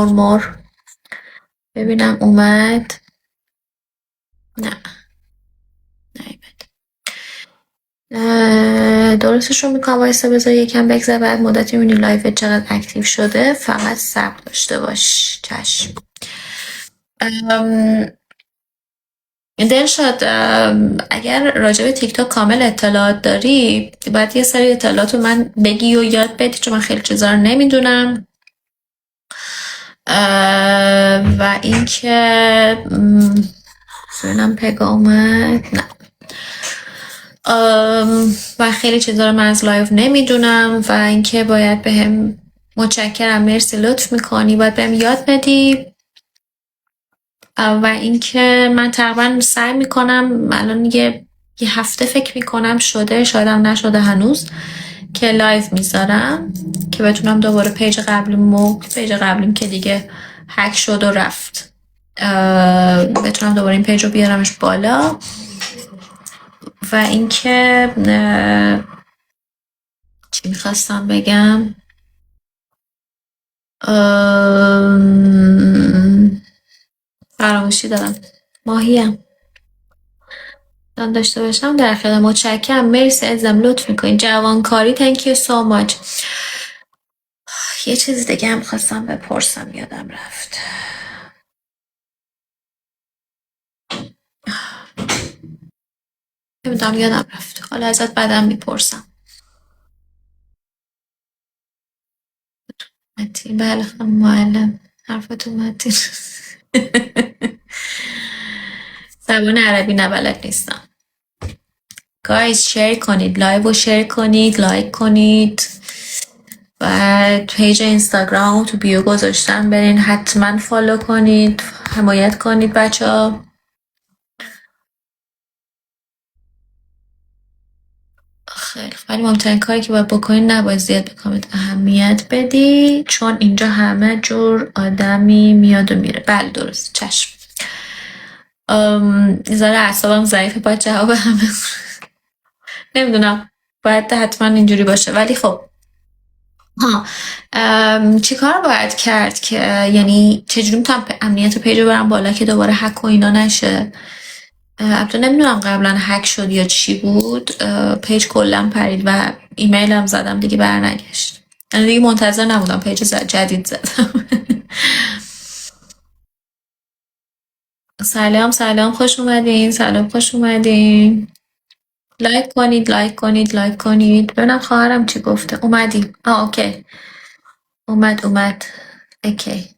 مر ببینم اومد. نه نیومد. درستش رو میکنم. وایسا بذار یکم بگذره، بعد مدتی میبینی لایفت چقدر اکتیو شده. فقط صبر داشته باش. چشم. دلشاد، اگر راجع به تیک تاک کامل اطلاعات داری باید یه سری اطلاعات رو من بگی و یاد بدی، چون من خیلی چیزا رو نمیدونم. و اینکه ببینم پگا اومد. نه. و خیلی چیزا رو من از لایو نمیدونم و اینکه باید بهم متشکرم، مرسی، لطف میکنی، باید بهم یاد بدی. و اینکه من تقریبا سعی میکنم الان یه هفته فکر میکنم شده، شایدم نشده هنوز، که لایو میذارم که بتونم دوباره پیج قبلیم که دیگه هک شد و رفت، بتونم دوباره این پیج رو بیارمش بالا. و اینکه چی میخواستم بگم، فراموشی دارم. ماهیم داشته باشم در خیلی متشکرم، مرسی عزیزم، لطف میکنین. جوانکاری thank you so much. یه چیز دیگه هم خواستم بپرسم یادم رفت. نمیدونم یادم رفت، حالا ازت بعدم میپرسم. متین، بله خانم معلم، حرفتون متین. زبان عربی نه بلد نیستم. گایز شیر کنید، لایو رو شیر کنید، لایک کنید و پیج اینستاگرام تو بیو گذاشتم، برین حتما فالو کنید، حمایت کنید بچه ها. خیلی ولی مهمترین کاری که باید بکنید نباید زیاد به کامنت اهمیت بدی، چون اینجا همه جور آدمی میاد و میره. بله درست، چشم. ذره اعصابم ضعیفه، باید جواب همه نمیدونم، باید حتما اینجوری باشه، ولی خب ها. چی کار باید کرد که یعنی چجوری میتونم امنیت پیج رو برم بالا که دوباره هک و اینا نشه؟ البته نمیدونم قبلا هک شد یا چی بود، پیج کلا پرید و ایمیلم زدم دیگه برنگشت. یعنی دیگه منتظر نبودم، پیج جدید زدم. سلام خوش اومدین، سلام خوش اومدین. لایک کنید، لایک کنید، لایک کنید. ببینم خواهرم چی گفته. اومدی؟ اوکی. اومد. اوکی.